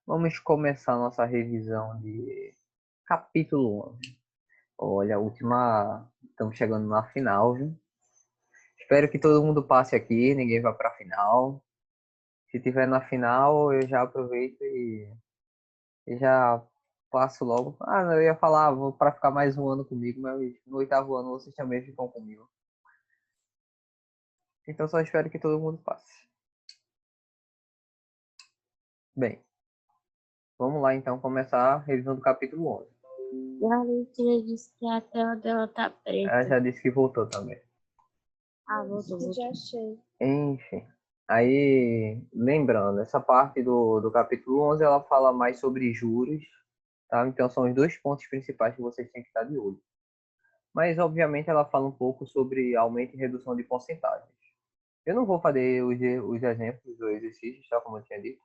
Vamos começar nossa revisão de capítulo 11. Olha, a última. Estamos chegando na final, viu? Espero que todo mundo passe aqui, ninguém vá para a final. Se tiver na final, eu já aproveito e já passo logo. Ah, não, eu ia falar, vou para ficar mais um ano comigo, mas no oitavo ano vocês também ficam comigo. Então só espero que todo mundo passe. Bem, vamos lá então começar a revisão do capítulo 11. A leitura disse que a tela dela tá Ela preta. já disse que voltou também. Voltou. Já achei. Enfim. Aí, lembrando, essa parte do capítulo 11, ela fala mais sobre juros, tá? Então, são os dois pontos principais que vocês têm que estar de olho. Mas, obviamente, ela fala um pouco sobre aumento e redução de porcentagens. Eu não vou fazer os exemplos dos exercícios, tá? Como eu tinha dito.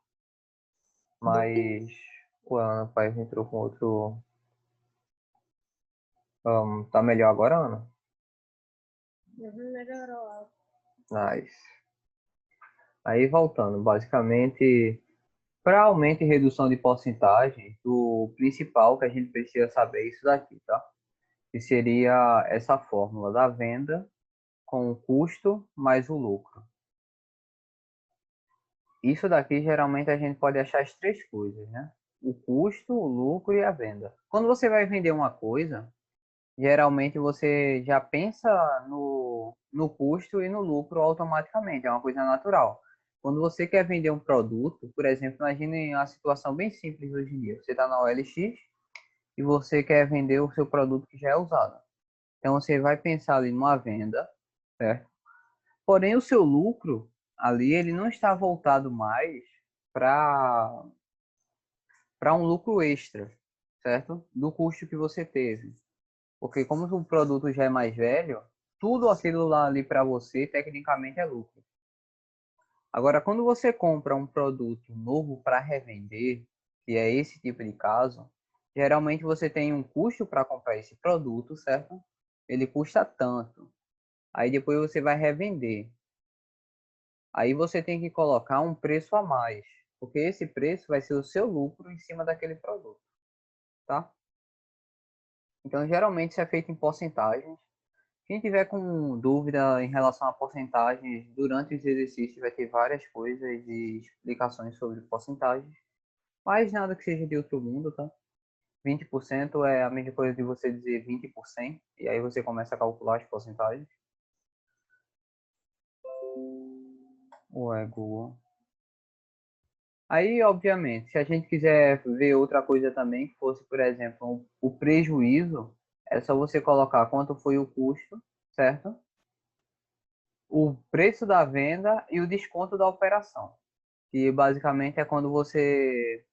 Mas o Ana Paes entrou com outro... tá melhor agora, Ana? Melhorou. Nice. Aí, voltando, basicamente... Para aumento e redução de porcentagem, o principal que a gente precisa saber é isso daqui, tá? Que seria essa fórmula da venda com o custo mais o lucro. Isso daqui geralmente a gente pode achar as três coisas, né? O custo, o lucro e a venda. Quando você vai vender uma coisa, geralmente você já pensa no custo e no lucro automaticamente, é uma coisa natural. Quando você quer vender um produto, por exemplo, imagine uma situação bem simples hoje em dia. Você está na OLX e você quer vender o seu produto que já é usado. Então você vai pensar ali numa venda, certo? Porém, o seu lucro ali, ele não está voltado mais para um lucro extra, certo? Do custo que você teve. Porque como o produto já é mais velho, tudo aquilo lá ali para você, tecnicamente, é lucro. Agora, quando você compra um produto novo para revender, que é esse tipo de caso, geralmente você tem um custo para comprar esse produto, certo? Ele custa tanto. Aí depois você vai revender. Aí você tem que colocar um preço a mais, porque esse preço vai ser o seu lucro em cima daquele produto, tá? Então, geralmente isso é feito em porcentagens. Quem tiver com dúvida em relação a porcentagens durante os exercícios, vai ter várias coisas e explicações sobre porcentagens, mas nada que seja de outro mundo, tá? 20% é a mesma coisa de você dizer 20%, e aí você começa a calcular as porcentagens. Ué, Google. Aí, obviamente, se a gente quiser ver outra coisa também, que fosse, por exemplo, o prejuízo, é só você colocar quanto foi o custo, certo? O preço da venda e o desconto da operação. Que basicamente é quando você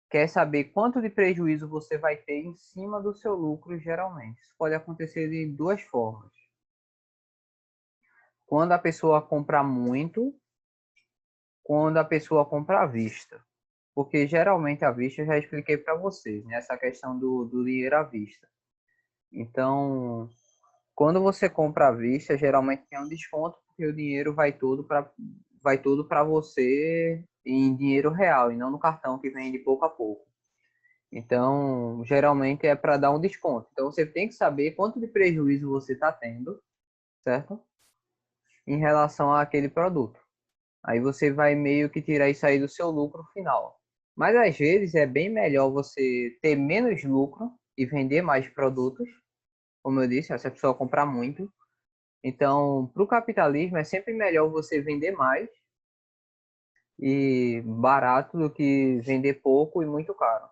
quer saber quanto de prejuízo você vai ter em cima do seu lucro, geralmente. Isso pode acontecer de duas formas. Quando a pessoa compra muito, quando a pessoa compra à vista. Porque geralmente à vista eu já expliquei para vocês, né? Essa questão do dinheiro à vista. Então, quando você compra à vista, geralmente tem um desconto, porque o dinheiro vai todo para você em dinheiro real e não no cartão que vem de pouco a pouco. Então, geralmente é para dar um desconto. Então, você tem que saber quanto de prejuízo você está tendo, certo? Em relação àquele produto. Aí você vai meio que tirar isso aí do seu lucro final. Mas às vezes é bem melhor você ter menos lucro e vender mais produtos, como eu disse, se a pessoa comprar muito. Então, para o capitalismo é sempre melhor você vender mais e barato do que vender pouco e muito caro,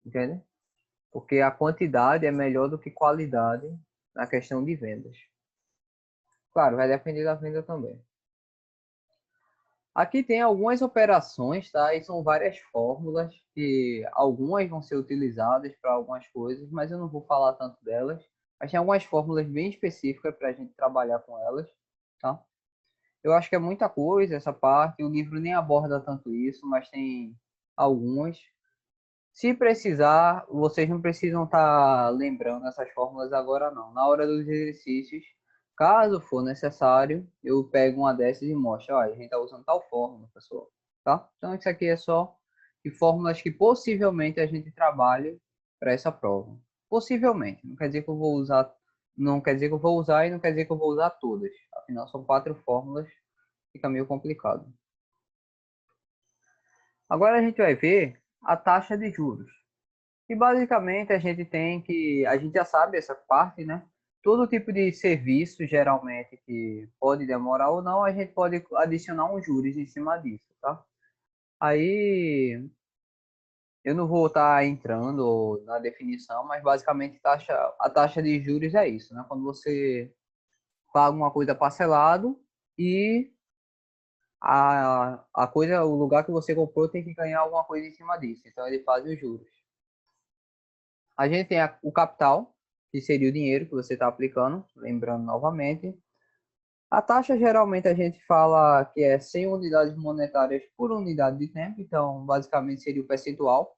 entende? Porque a quantidade é melhor do que qualidade na questão de vendas. Claro, vai depender da venda também. Aqui tem algumas operações, tá? E são várias fórmulas que algumas vão ser utilizadas para algumas coisas, mas eu não vou falar tanto delas. Mas tem algumas fórmulas bem específicas para a gente trabalhar com elas, tá? Eu acho que é muita coisa essa parte. O livro nem aborda tanto isso, mas tem algumas. Se precisar, vocês não precisam estar lembrando essas fórmulas agora, não. Na hora dos exercícios, caso for necessário, eu pego uma dessas e mostro. Olha, a gente está usando tal fórmula, pessoal. Tá? Então, isso aqui é só e fórmulas que possivelmente a gente trabalhe para essa prova. Possivelmente, não quer dizer que eu vou usar, não quer dizer que eu vou usar e não quer dizer que eu vou usar todas. Afinal, são 4 fórmulas, fica meio complicado. Agora a gente vai ver a taxa de juros. E basicamente a gente já sabe essa parte, né? Todo tipo de serviço, geralmente, que pode demorar ou não, a gente pode adicionar uns juros em cima disso, tá? Aí eu não vou estar entrando na definição, mas basicamente a taxa de juros é isso, né? Quando você paga uma coisa parcelado e a coisa, o lugar que você comprou tem que ganhar alguma coisa em cima disso. Então ele faz os juros. A gente tem o capital, que seria o dinheiro que você está aplicando, lembrando novamente. A taxa geralmente a gente fala que é 100 unidades monetárias por unidade de tempo, então basicamente seria o percentual.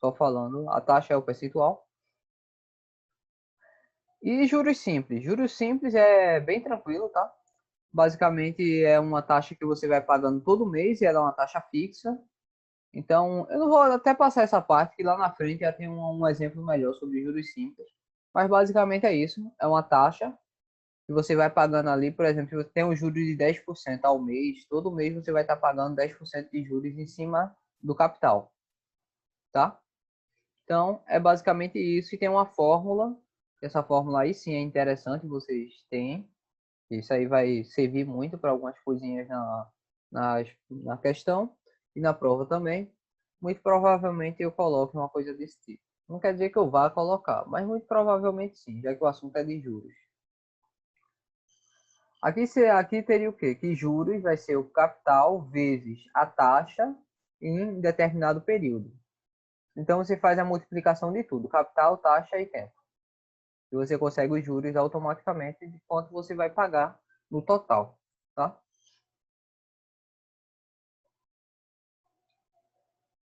Só falando, a taxa é o percentual. E juros simples. Juros simples é bem tranquilo, tá? Basicamente é uma taxa que você vai pagando todo mês e ela é uma taxa fixa. Então, eu não vou até passar essa parte, que lá na frente já tem um exemplo melhor sobre juros simples. Mas basicamente é isso. É uma taxa que você vai pagando ali, por exemplo, se você tem um juros de 10% ao mês, todo mês você vai estar pagando 10% de juros em cima do capital, tá? Então, é basicamente isso. E tem uma fórmula. Essa fórmula aí sim é interessante, vocês têm. Isso aí vai servir muito para algumas coisinhas na questão e na prova também. Muito provavelmente eu coloque uma coisa desse tipo. Não quer dizer que eu vá colocar, mas muito provavelmente sim, já que o assunto é de juros. Aqui teria o quê? Que juros vai ser o capital vezes a taxa em determinado período. Então você faz a multiplicação de tudo, capital, taxa e tempo. E você consegue os juros automaticamente de quanto você vai pagar no total, tá?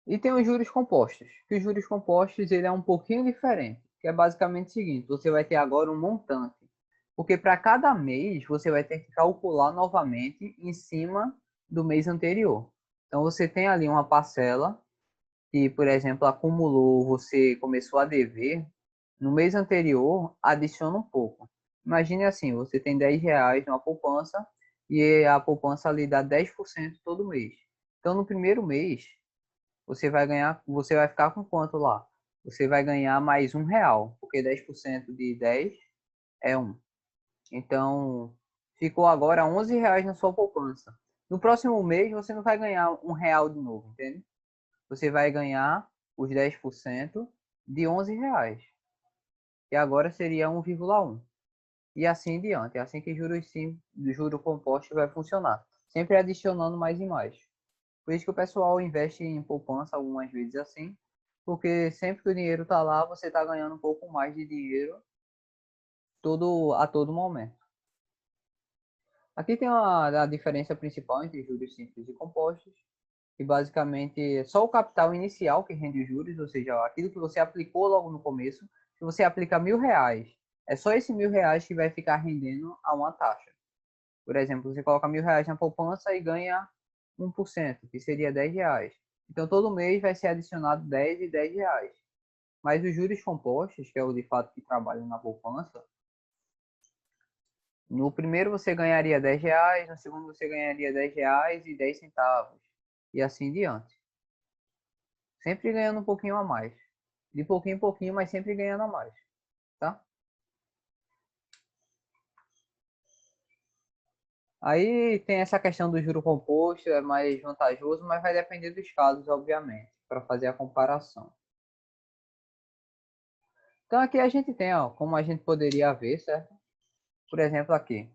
E tem os juros compostos. Que os juros compostos ele é um pouquinho diferente, que é basicamente o seguinte: você vai ter agora um montante, porque para cada mês você vai ter que calcular novamente em cima do mês anterior. Então você tem ali uma parcela que, por exemplo, acumulou, você começou a dever, no mês anterior adiciona um pouco. Imagine assim, você tem R$ 10 numa poupança e a poupança lhe dá 10% todo mês. Então no primeiro mês você vai ficar com quanto lá? Você vai ganhar mais R$ 1, porque 10% de 10 é 1. Então, ficou agora R$ 11 na sua poupança. No próximo mês, você não vai ganhar R$ 1 de novo, entende? Você vai ganhar os 10% de R$ 11, que agora seria 1,1. E assim em diante. É assim que juro composto vai funcionar. Sempre adicionando mais e mais. Por isso que o pessoal investe em poupança algumas vezes assim, porque sempre que o dinheiro está lá, você está ganhando um pouco mais de dinheiro a todo momento. Aqui tem a diferença principal entre juros simples e compostos, que basicamente é só o capital inicial que rende os juros, ou seja, aquilo que você aplicou logo no começo. Se você aplica R$ 1.000, é só esse R$ 1.000 que vai ficar rendendo a uma taxa. Por exemplo, você coloca R$ 1.000 na poupança e ganha 1%, que seria R$ 10. Então, todo mês vai ser adicionado 10 e R$ 10. Mas os juros compostos, que é o de fato que trabalha na poupança, no primeiro você ganharia R$ 10, no segundo você ganharia R$ 10,10 e assim em diante. Sempre ganhando um pouquinho a mais. De pouquinho em pouquinho, mas sempre ganhando a mais, tá? Aí tem essa questão do juro composto, é mais vantajoso, mas vai depender dos casos, obviamente, para fazer a comparação. Então aqui a gente tem, ó, como a gente poderia ver, certo? Por exemplo, aqui,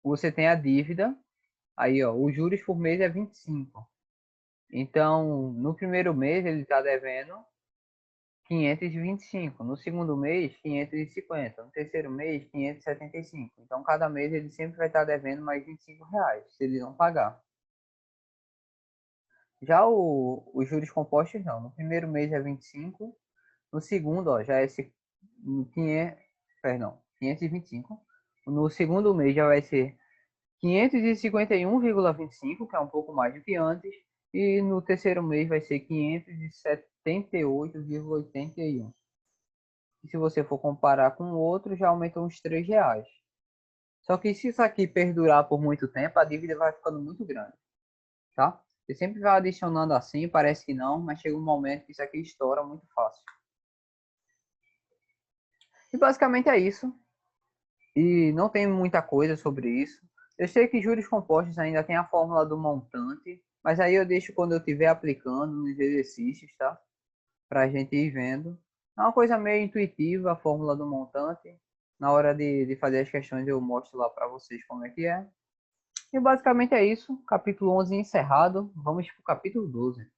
você tem a dívida, aí, ó, os juros por mês é 25. Então, no primeiro mês ele está devendo 525, no segundo mês 550, no terceiro mês 575. Então, cada mês ele sempre vai estar devendo mais R$ 25, se ele não pagar. Já os juros compostos não, no primeiro mês é 25, no segundo, ó, já é esse 500, perdão, 525. No segundo mês já vai ser 551,25, que é um pouco mais do que antes, E no terceiro mês vai ser 578,81. E se você for comparar com o outro, já aumentou uns R$ 3. Só que se isso aqui perdurar por muito tempo, a dívida vai ficando muito grande, tá? Você sempre vai adicionando assim, parece que não, mas chega um momento que isso aqui estoura muito fácil. E basicamente é isso. E não tem muita coisa sobre isso. Eu sei que juros compostos ainda tem a fórmula do montante, mas aí eu deixo quando eu estiver aplicando nos exercícios, tá? Para a gente ir vendo. É uma coisa meio intuitiva a fórmula do montante. Na hora de fazer as questões eu mostro lá para vocês como é que é. E basicamente é isso. Capítulo 11 encerrado. Vamos para o capítulo 12.